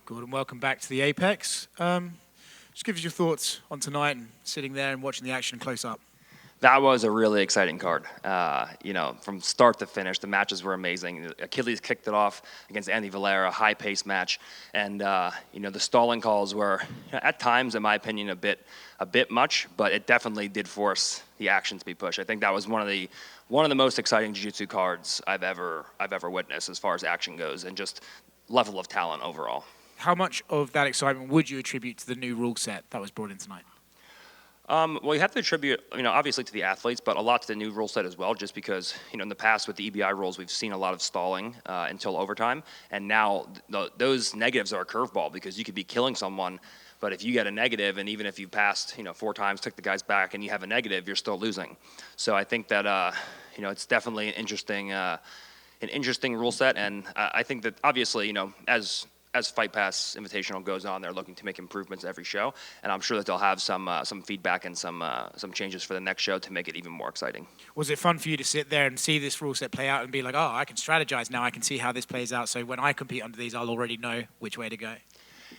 Gordon, welcome back to the Apex. Just give us your thoughts on tonight and sitting there and watching the action close up. That was a really exciting card. From start to finish, the matches were amazing. Achilles kicked it off against Andy Valera, a high-paced match, and the stalling calls were, at times, in my opinion, a bit much, but it definitely did force the action to be pushed. I think that was one of the most exciting jiu-jitsu cards I've ever witnessed as far as action goes, and just level of talent overall. How much of that excitement would you attribute to the new rule set that was brought in tonight? Well, you have to attribute, obviously to the athletes, but a lot to the new rule set as well, just because, in the past with the EBI rules, we've seen a lot of stalling until overtime, and now those negatives are a curveball because you could be killing someone, but if you get a negative, and even if you passed, 4 times, took the guys back, and you have a negative, you're still losing. So I think that, it's definitely an interesting rule set, and I think that obviously, as Fight Pass Invitational goes on, they're looking to make improvements every show, and I'm sure that they'll have some feedback and some changes for the next show to make it even more exciting. Was it fun for you to sit there and see this rule set play out and be like, oh, I can strategize now, I can see how this plays out, so when I compete under these, I'll already know which way to go?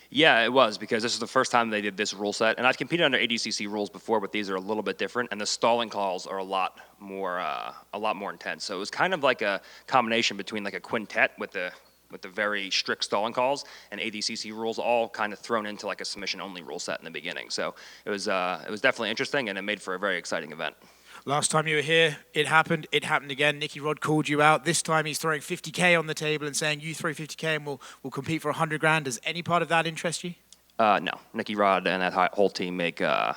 Yeah, it was, because this is the first time they did this rule set, and I've competed under ADCC rules before, but these are a little bit different, and the stalling calls are a lot more intense. So it was kind of like a combination between like a quintet with the very strict stalling calls and ADCC rules, all kind of thrown into like a submission-only rule set in the beginning. So it was definitely interesting, and it made for a very exciting event. Last time you were here, it happened again. Nicky Rod called you out. This time he's throwing 50K on the table and saying, you throw 50K and we'll compete for 100 grand. Does any part of that interest you? No. Nicky Rod and that whole team make their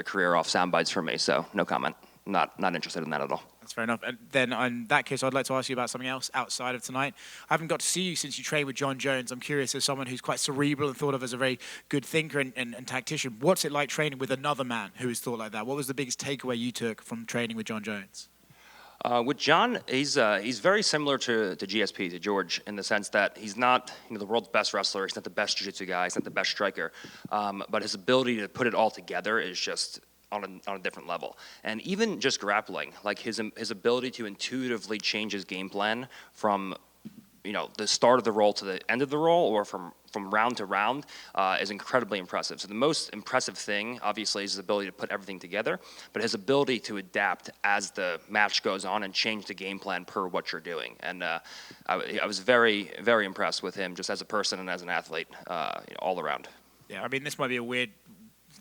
career off sound bites for me, so no comment. Not interested in that at all. That's fair enough. And then in that case, I'd like to ask you about something else outside of tonight. I haven't got to see you since you trained with Jon Jones. I'm curious, as someone who's quite cerebral and thought of as a very good thinker and tactician, what's it like training with another man who is thought like that? What was the biggest takeaway you took from training with Jon Jones? With Jon, he's very similar to GSP, to George, in the sense that he's not the world's best wrestler. He's not the best jiu-jitsu guy. He's not the best striker. But his ability to put it all together is just on a different level. And even just grappling, like his ability to intuitively change his game plan from the start of the roll to the end of the roll, or from round to round, is incredibly impressive. So the most impressive thing, obviously, is his ability to put everything together, but his ability to adapt as the match goes on and change the game plan per what you're doing. And I was very, very impressed with him just as a person and as an athlete, all around. Yeah, I mean, this might be a weird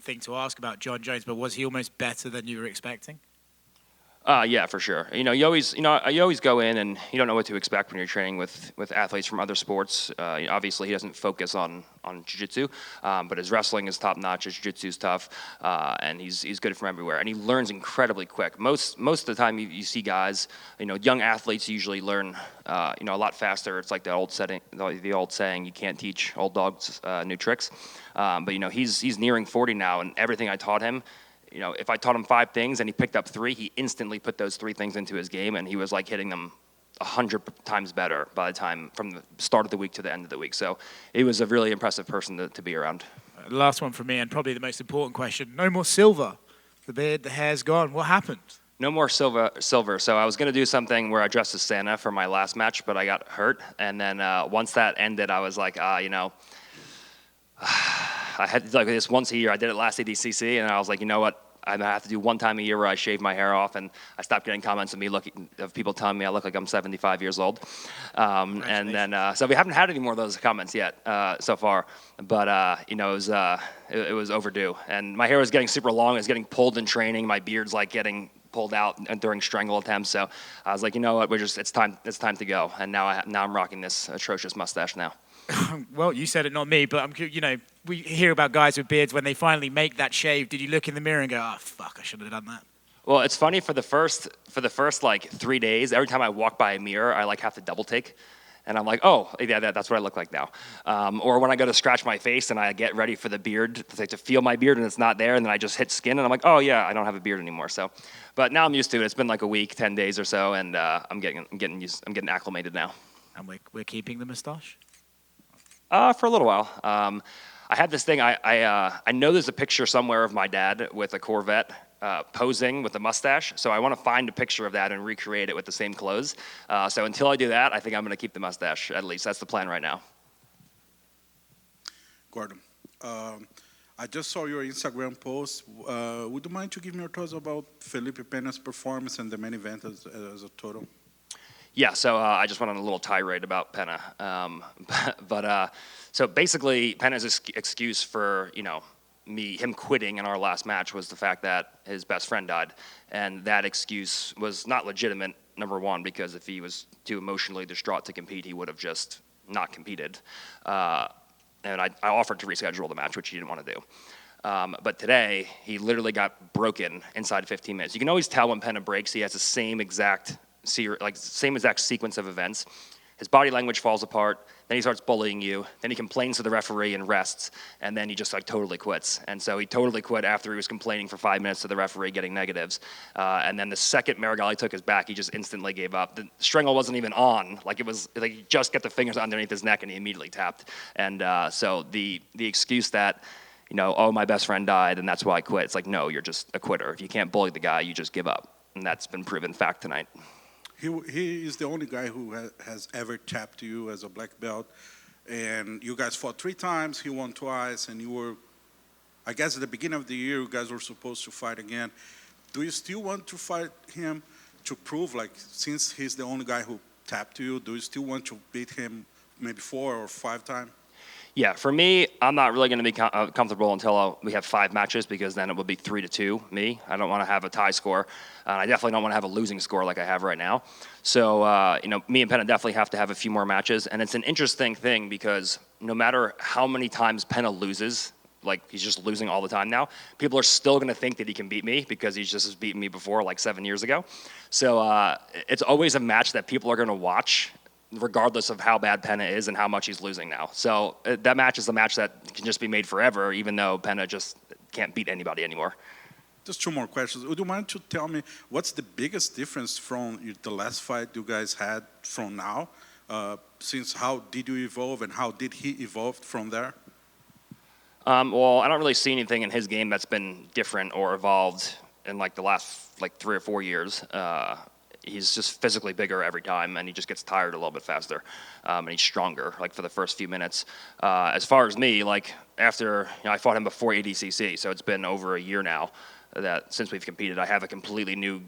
thing to ask about Jon Jones, but was he almost better than you were expecting? Yeah, for sure. You always go in and you don't know what to expect when you're training with athletes from other sports. Obviously, he doesn't focus on jiu-jitsu, but his wrestling is top notch. His jiu-jitsu is tough, and he's good from everywhere. And he learns incredibly quick. Most of the time, you see guys, young athletes usually learn, a lot faster. It's like the old saying, you can't teach old dogs new tricks. But he's nearing 40 now, and everything I taught him. If I taught him 5 things and he picked up 3, he instantly put those 3 things into his game, and he was like hitting them 100 times better by the time from the start of the week to the end of the week. So he was a really impressive person to be around. Last one for me, and probably the most important question. No more silver. The beard, the hair's gone. What happened? No more silver. So I was going to do something where I dressed as Santa for my last match, but I got hurt. And then once that ended, I was like, I had like this once a year. I did it last ADCC, and I was like, you know what? I have to do one time a year where I shave my hair off, and I stopped getting comments of people telling me I look like I'm 75 years old. And then, so we haven't had any more of those comments yet so far, but it was overdue. And my hair was getting super long. It was getting pulled in training. My beard's like getting pulled out during strangle attempts. So I was like, you know what? It's time to go. And now I'm rocking this atrocious mustache now. Well, you said it, not me, but we hear about guys with beards when they finally make that shave. Did you look in the mirror and go, oh, fuck, I should have done that? Well, it's funny, for the first like 3 days, every time I walk by a mirror, I like have to double take. And I'm like, oh, yeah, that's what I look like now. Or when I go to scratch my face and I get ready for the beard, to feel my beard and it's not there, and then I just hit skin and I'm like, oh yeah, I don't have a beard anymore. So, but now I'm used to it. It's been like a week, 10 days or so, and I'm getting acclimated now. And we're keeping the mustache? For a little while. I had this thing. I know there's a picture somewhere of my dad with a Corvette posing with a mustache. So I want to find a picture of that and recreate it with the same clothes. So until I do that, I think I'm going to keep the mustache, at least. That's the plan right now. Gordon. Um, I just saw your Instagram post. Would you mind to give me your thoughts about Felipe Pena's performance and the main event as a total? Yeah, so I just went on a little tirade about Penna. So basically, Penna's excuse for, him quitting in our last match was the fact that his best friend died. And that excuse was not legitimate, number one, because if he was too emotionally distraught to compete, he would have just not competed. And I offered to reschedule the match, which he didn't want to do. But today, he literally got broken inside 15 minutes. You can always tell when Penna breaks, he has the same exact sequence of events. His body language falls apart, then he starts bullying you, then he complains to the referee and rests, and then he just totally quits. And so he totally quit after he was complaining for 5 minutes to the referee, getting negatives. And then the second Marigali took his back, he just instantly gave up. The strangle wasn't even on, it was like he just got the fingers underneath his neck and he immediately tapped. And so the excuse that, oh, my best friend died and that's why I quit, it's like, no, you're just a quitter. If you can't bully the guy, you just give up. And that's been proven fact tonight. He is the only guy who has ever tapped you as a black belt, and you guys fought 3 times. He won twice, and you were, I guess, at the beginning of the year, you guys were supposed to fight again. Do you still want to fight him to prove, since he's the only guy who tapped you, do you still want to beat him maybe 4 or 5 times? Yeah, for me, I'm not really going to be comfortable until we have 5 matches, because then it will be 3-2 me. I don't want to have a tie score. I definitely don't want to have a losing score like I have right now. So, me and Penna definitely have to have a few more matches. And it's an interesting thing because no matter how many times Penna loses, he's just losing all the time now, people are still going to think that he can beat me because he's just beaten me before 7 years ago. So it's always a match that people are going to watch regardless of how bad Penna is and how much he's losing now. So that match is a match that can just be made forever, even though Penna just can't beat anybody anymore. Just 2 more questions. Would you mind to tell me what's the biggest difference from the last fight you guys had from now? Since how did you evolve and how did he evolve from there? Well, I don't really see anything in his game that's been different or evolved in the last 3 or 4 years. He's just physically bigger every time, and he just gets tired a little bit faster, and he's stronger, for the first few minutes. As far as me, after I fought him before ADCC, so it's been over a year now that since we've competed. I have a completely new,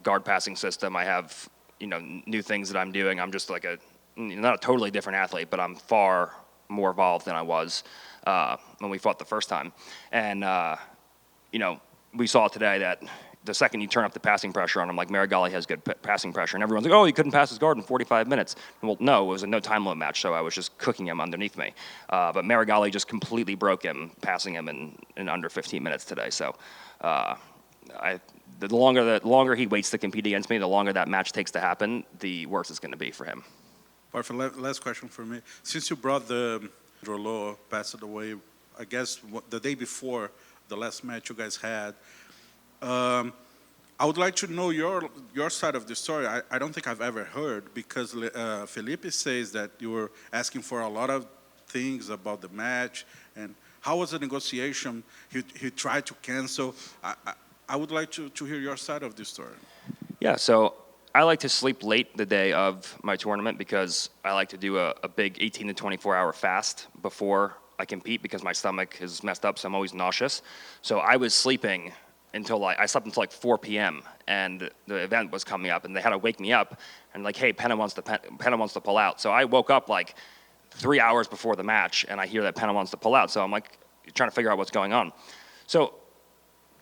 guard passing system. I have, new things that I'm doing. I'm just not a totally different athlete, but I'm far more evolved than I was when we fought the first time. And, we saw today that the second you turn up the passing pressure on him, Marigali has good passing pressure, and everyone's like, oh, he couldn't pass his guard in 45 minutes. Well, no, it was a no time limit match, so I was just cooking him underneath me. But Marigali just completely broke him, passing him in under 15 minutes today. So the longer he waits to compete against me, the longer that match takes to happen, the worse it's going to be for him. Perfect. Last question for me. Since you brought the Drolo passed away, I guess the day before the last match you guys had, I would like to know your side of the story. I don't think I've ever heard, because Felipe says that you were asking for a lot of things about the match, and how was the negotiation? He tried to cancel. I would like to hear your side of the story. Yeah, so I like to sleep late the day of my tournament because I like to do a big 18 to 24 hour fast before I compete, because my stomach is messed up, so I'm always nauseous. So I was sleeping until I slept until 4 p.m. and the event was coming up, and they had to wake me up and hey, Penna wants to pull out. So I woke up 3 hours before the match, and I hear that Penna wants to pull out. So I'm trying to figure out what's going on. So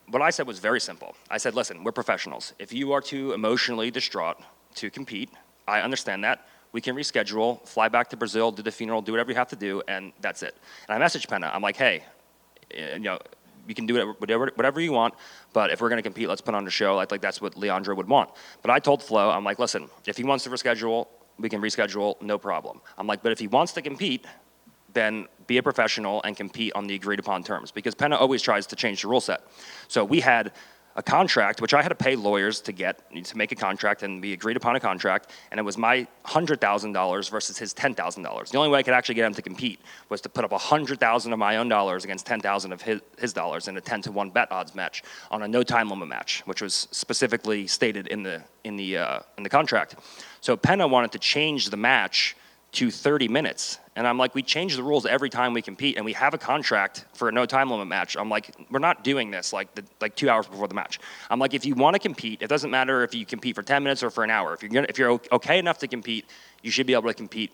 what I said was very simple. I said, listen, we're professionals. If you are too emotionally distraught to compete, I understand that. We can reschedule, fly back to Brazil, do the funeral, do whatever you have to do, and that's it. And I messaged Penna. I'm like, hey, you can do whatever you want, but if we're going to compete, let's put on a show. I think that's what Leandro would want. But I told Flo, I'm like, listen, if he wants to reschedule, we can reschedule, no problem. I'm like, but if he wants to compete, then be a professional and compete on the agreed upon terms, because Penna always tries to change the rule set. So we had a contract, which I had to pay lawyers to make a contract, and we agreed upon a contract, and it was my $100,000 versus his $10,000. The only way I could actually get him to compete was to put up $100,000 of my own dollars against $10,000 of his dollars in a 10-to-1 bet odds match on a no time limit match, which was specifically stated in the contract. So Penna wanted to change the match to 30 minutes. And I'm like, we change the rules every time we compete, and we have a contract for a no time limit match. I'm like, we're not doing this like 2 hours before the match. I'm like, if you want to compete, it doesn't matter if you compete for 10 minutes or for an hour. If you're okay enough to compete, you should be able to compete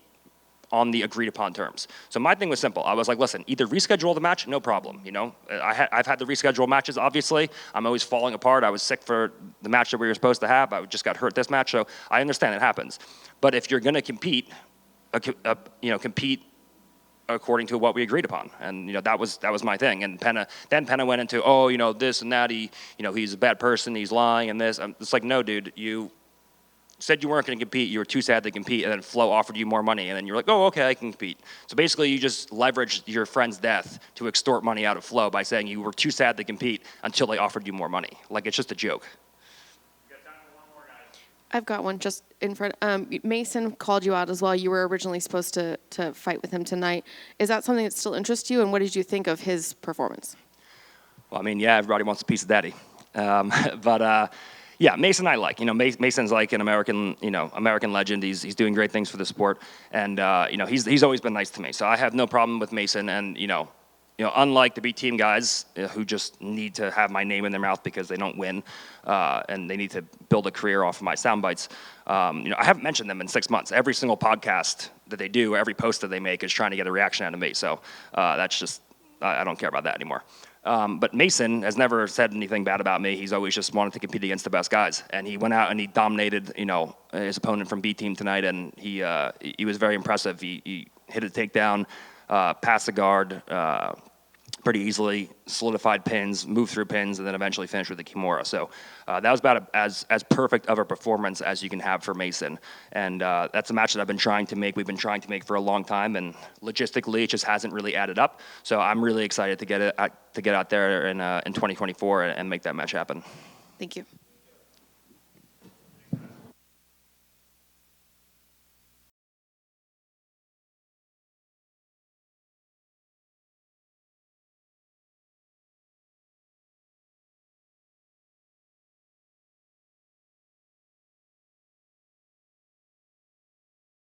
on the agreed upon terms. So my thing was simple. I was like, listen, either reschedule the match, no problem. You know, I've had to reschedule matches, obviously. I'm always falling apart. I was sick for the match that we were supposed to have. I just got hurt this match, so I understand it happens. But if you're going to compete, compete according to what we agreed upon, and that was my thing. And Penna went into this and that. He's a bad person. He's lying and this. It's like, no, dude, you said you weren't going to compete. You were too sad to compete, and then Flo offered you more money, and then you're like, oh, okay, I can compete. So basically, you just leveraged your friend's death to extort money out of Flo by saying you were too sad to compete until they offered you more money. Like, it's just a joke. I've got one just in front. Mason called you out as well. You were originally supposed to fight with him tonight. Is that something that still interests you? And what did you think of his performance? Well, I mean, yeah, everybody wants a piece of daddy. Yeah, Mason I like. Mason's like an American legend. He's doing great things for the sport. And, he's always been nice to me. So I have no problem with Mason. And, unlike the B team guys who just need to have my name in their mouth because they don't win, and they need to build a career off of my sound bites. I haven't mentioned them in 6 months. Every single podcast that they do, every post that they make is trying to get a reaction out of me. So that's just, I don't care about that anymore. But Mason has never said anything bad about me. He's always just wanted to compete against the best guys. And he went out and he dominated, his opponent from B team tonight. And he was very impressive. He hit a takedown, passed the guard, pretty easily, solidified pins, moved through pins, and then eventually finished with the Kimura. So that was about as perfect of a performance as you can have for Mason. And that's a match that I've been trying to make. We've been trying to make for a long time, and logistically, it just hasn't really added up. So I'm really excited to get out there in 2024 and make that match happen. Thank you.